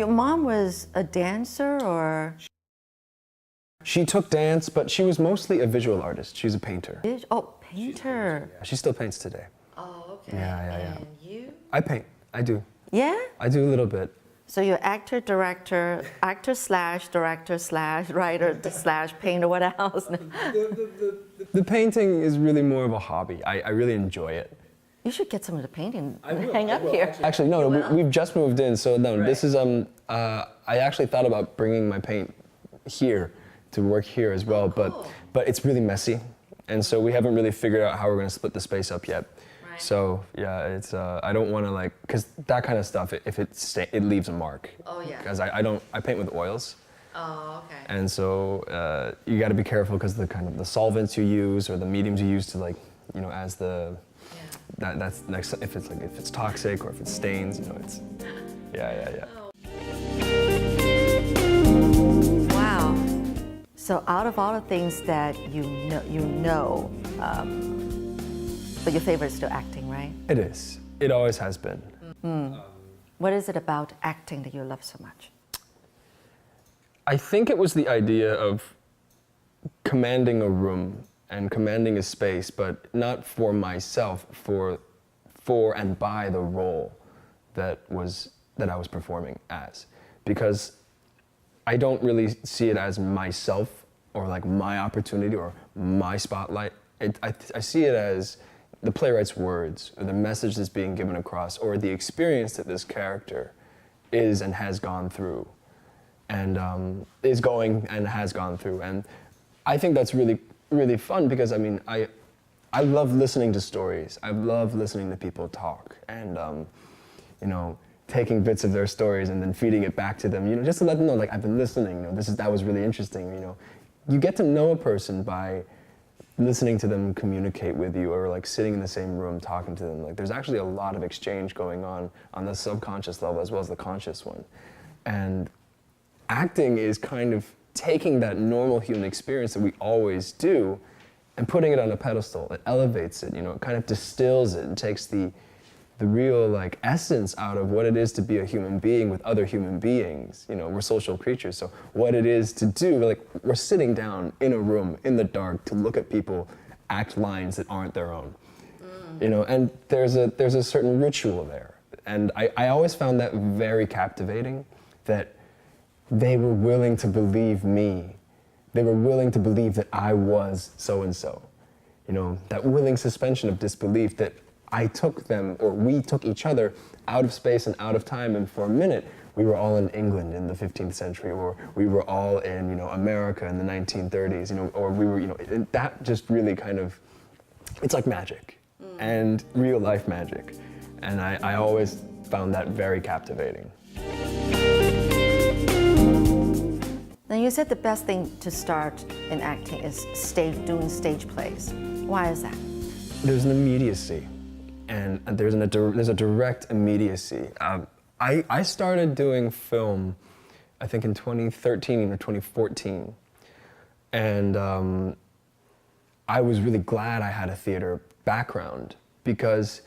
Your mom was a dancer or? She took dance, but she was mostly a visual artist. She's a painter. Oh, painter. She still paints today. Oh, okay. Yeah. And you? I paint. I do. Yeah? I do a little bit. So you're actor, director, actor slash director slash writer slash painter, what else? The painting is really more of a hobby. I really enjoy it. You should get some of the painting hang up here. Actually, no, we've just moved in, so no, right. This is, I actually thought about bringing my paint here to work here as well, but it's really messy. And so we haven't really figured out how we're gonna split the space up yet. Right. So yeah, it's, I don't wanna like, cause that kind of stuff, if it leaves a mark. Oh yeah. Because I paint with oils. Oh, okay. And so you gotta be careful because the solvents you use or the mediums you use to like, you know, as the, that's next, if it's toxic or if it stains, you know, it's, yeah. Oh. Wow. So out of all the things that you know, but your favorite is still acting, right? It is. It always has been. What is it about acting that you love so much? I think it was the idea of commanding a room and commanding a space, but not for myself, for and by the role that I was performing as. Because I don't really see it as myself or like my opportunity or my spotlight. I see it as the playwright's words or the message that's being given across or the experience that this character is and has gone through and is going and has gone through. And I think that's really fun because I mean, I love listening to stories. I love listening to people talk and, you know, taking bits of their stories and then feeding it back to them, you know, just to let them know, like, I've been listening, you know, that was really interesting, you know. You get to know a person by listening to them communicate with you or like sitting in the same room talking to them. Like, there's actually a lot of exchange going on the subconscious level as well as the conscious one. And acting is kind of taking that normal human experience that we always do and putting it on a pedestal. It elevates it, you know, it kind of distills it and takes the real like essence out of what it is to be a human being with other human beings. You know, we're social creatures, so what it is to do, like we're sitting down in a room in the dark to look at people act lines that aren't their own. You know, and there's a certain ritual there. And I always found that very captivating, that they were willing to believe me. They were willing to believe that I was so-and-so. You know, that willing suspension of disbelief that I took them, or we took each other out of space and out of time, and for a minute, we were all in England in the 15th century, or we were all in, you know, America in the 1930s, you know, or we were, you know, that just really kind of, it's like magic, and real life magic. And I always found that very captivating. Now you said the best thing to start in acting is doing stage plays. Why is that? There's an immediacy. And there's a direct immediacy. I started doing film, I think in 2013 or 2014. And I was really glad I had a theater background because,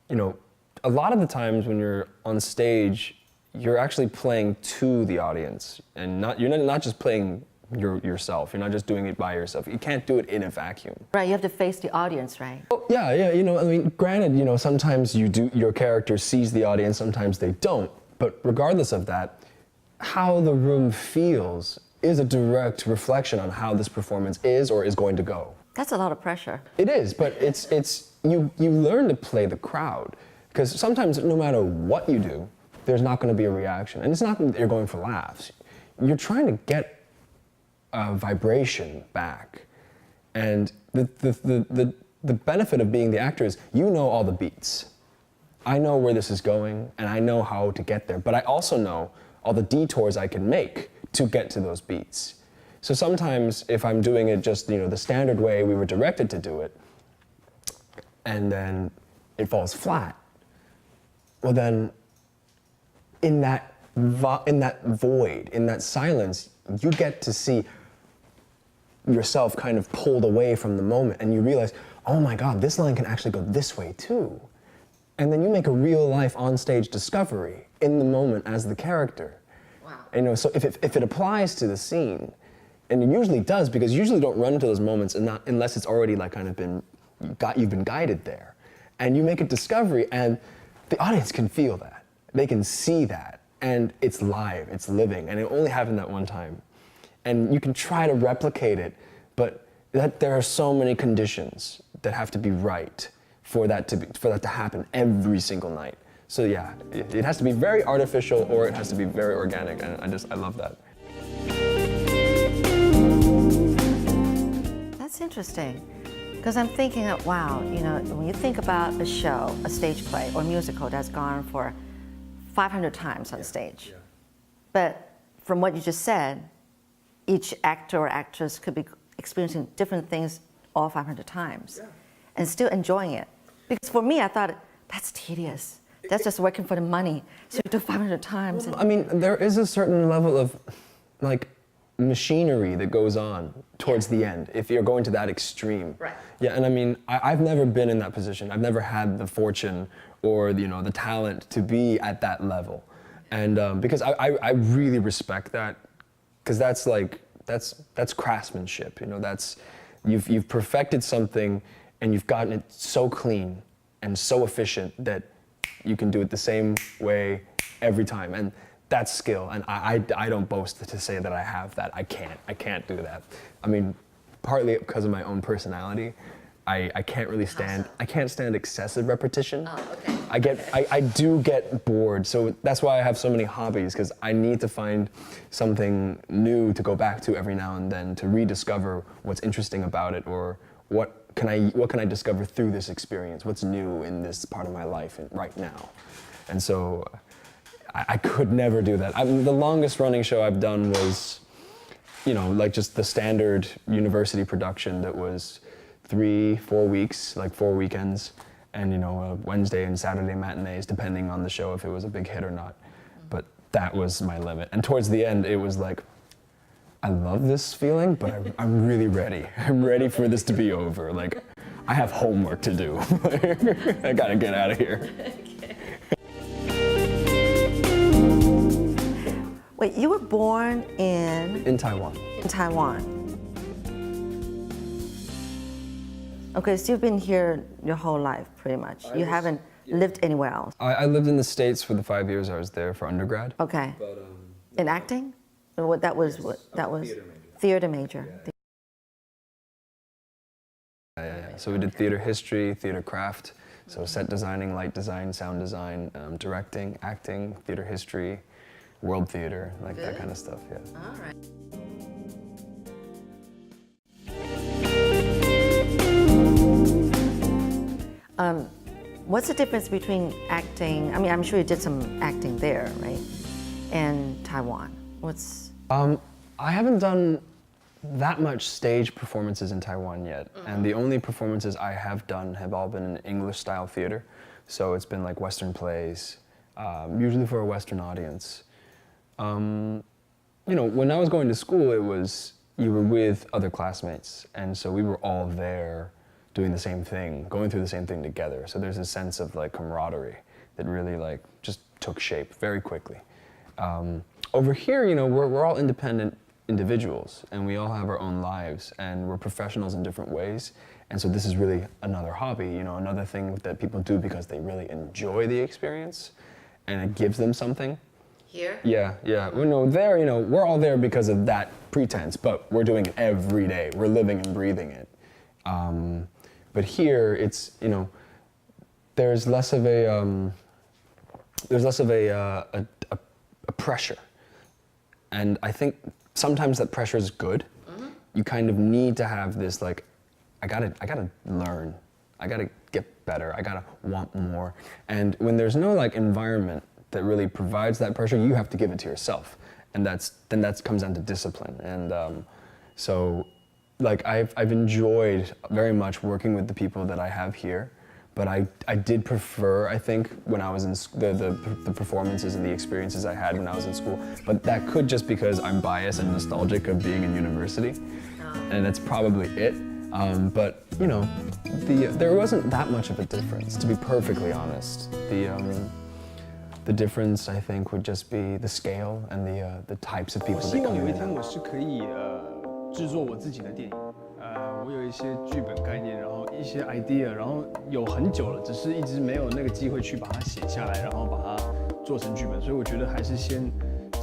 you know, a lot of the times when you're on stage, you're actually playing to the audience and you're not just playing yourself. You're not just doing it by yourself. You can't do it in a vacuum. Right, you have to face the audience, right? Oh, yeah, you know, I mean, granted, you know, sometimes your character sees the audience, sometimes they don't. But regardless of that, how the room feels is a direct reflection on how this performance is or is going to go. That's a lot of pressure. It is, but you learn to play the crowd. Because sometimes no matter what you do, there's not going to be a reaction. And it's not that you're going for laughs. You're trying to get vibration back. And the benefit of being the actor is you know all the beats. I know where this is going and I know how to get there, but I also know all the detours I can make to get to those beats. So sometimes if I'm doing it just, you know, the standard way we were directed to do it, and then it falls flat, well then in that void, in that silence, you get to see yourself kind of pulled away from the moment and you realize, oh my God, this line can actually go this way too. And then you make a real life on-stage discovery in the moment as the character. Wow. And, you know, so if it applies to the scene, and it usually does, because you usually don't run into those moments unless it's already like kind of you've been guided there. And you make a discovery, and the audience can feel that. They can see that, and it's live, it's living, and it only happened that one time. And you can try to replicate it, but there are so many conditions that have to be right for that to happen every single night. So yeah, it has to be very artificial, or it has to be very organic, and I love that. That's interesting, because I'm thinking that, wow, you know, when you think about a show, a stage play, or a musical that's gone for 500 times on stage, but from what you just said, each actor or actress could be experiencing different things all 500 times and still enjoying it. Because for me, I thought, that's tedious. That's just working for the money. So you do 500 times. I mean, there is a certain level of, like, machinery that goes on towards the end, if you're going to that extreme. Right. Yeah, and I mean, I've never been in that position. I've never had the fortune or, you know, the talent to be at that level. And because I really respect that, because that's like, that's craftsmanship, you know, that's, you've perfected something and you've gotten it so clean and so efficient that you can do it the same way every time. And that's skill, and I don't boast to say that I have that. I can't do that. I mean, partly because of my own personality, I can't really stand, I can't stand excessive repetition. Oh, okay. I do get bored, so that's why I have so many hobbies, because I need to find something new to go back to every now and then to rediscover what's interesting about it, or what can I discover through this experience, what's new in this part of my life right now. And so I could never do that. The longest running show I've done was, you know, like just the standard university production that was 3-4 weeks, like 4 weekends, and, you know, Wednesday and Saturday matinees, depending on the show, if it was a big hit or not. But that was my limit. And towards the end, it was like, I love this feeling, but I'm really ready. I'm ready for this to be over. Like, I have homework to do. I gotta get out of here. Wait, you were born In Taiwan. in Taiwan. Okay, so you've been here your whole life, pretty much. You haven't lived anywhere else. I lived in the States for the 5 years I was there for undergrad. Okay. But, In acting? Or what that was? What that was? Theater major. Yeah. So we did theater history, theater craft, so set designing, light design, sound design, directing, acting, theater history, world theater, like that kind of stuff. Yeah. All right. What's the difference between acting? I mean, I'm sure you did some acting there, right? And Taiwan. What's? I haven't done that much stage performances in Taiwan yet, and the only performances I have done have all been in English-style theater. So it's been like Western plays, usually for a Western audience. You know, when I was going to school, you were with other classmates, and so we were all there doing the same thing, going through the same thing together. So there's a sense of like camaraderie that really like just took shape very quickly. Over here, you know, we're all independent individuals, and we all have our own lives, and we're professionals in different ways. And so this is really another hobby, you know, another thing that people do because they really enjoy the experience, and it gives them something. Here? Yeah. Well, no, there, you know, we're all there because of that pretense, but we're doing it every day. We're living and breathing it. But here, it's, you know, there's less of a pressure, and I think sometimes that pressure is good. You kind of need to have this like, I gotta learn, I gotta get better, I gotta want more, and when there's no like environment that really provides that pressure, you have to give it to yourself, and then that comes down to discipline, and so like I've enjoyed very much working with the people that I have here. But I did prefer, I think, when I was in the performances and the experiences I had when I was in school. But that could just because I'm biased and nostalgic of being in university, and that's probably it. But you know, there wasn't that much of a difference, to be perfectly honest. The difference, I think, would just be the scale and the types of 我 people 希 that 望 come 有一 in. 天我是可以制作我自己的电影，我有一些剧本概念，然后一些 idea， 然后有很久了，只是一直没有那个机会去把它写下来，然后把它做成剧本，所以我觉得还是先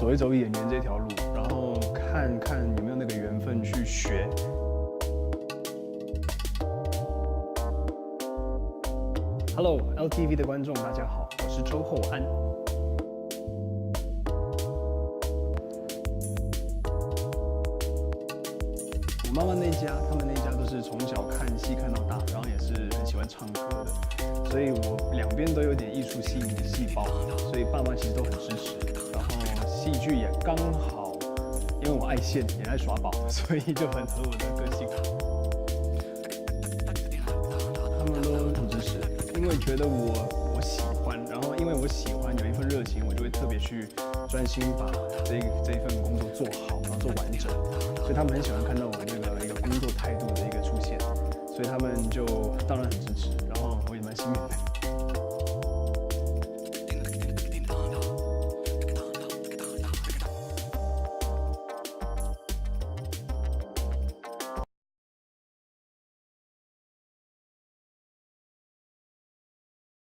走一走演员这条路，然后看看有没有那个缘分去学。Hello LTV 的观众，大家好，我是周厚安。我妈妈那家，他们那家都是从小看戏看到大，然后也是很喜欢唱歌的，所以我两边都有点艺术细腻的细胞，所以爸妈其实都很支持。然后戏剧也刚好，因为我爱现也爱耍宝，所以就很合我的个性。他们都很支持，因为觉得我喜欢，然后因为我喜欢有一份热情，我就会特别去专心把这一份工作做好，然后做完整。所以他们很喜欢看到我那个一个工作态度的一个出现，所以他们就当然很支持，然后我也蛮幸运的。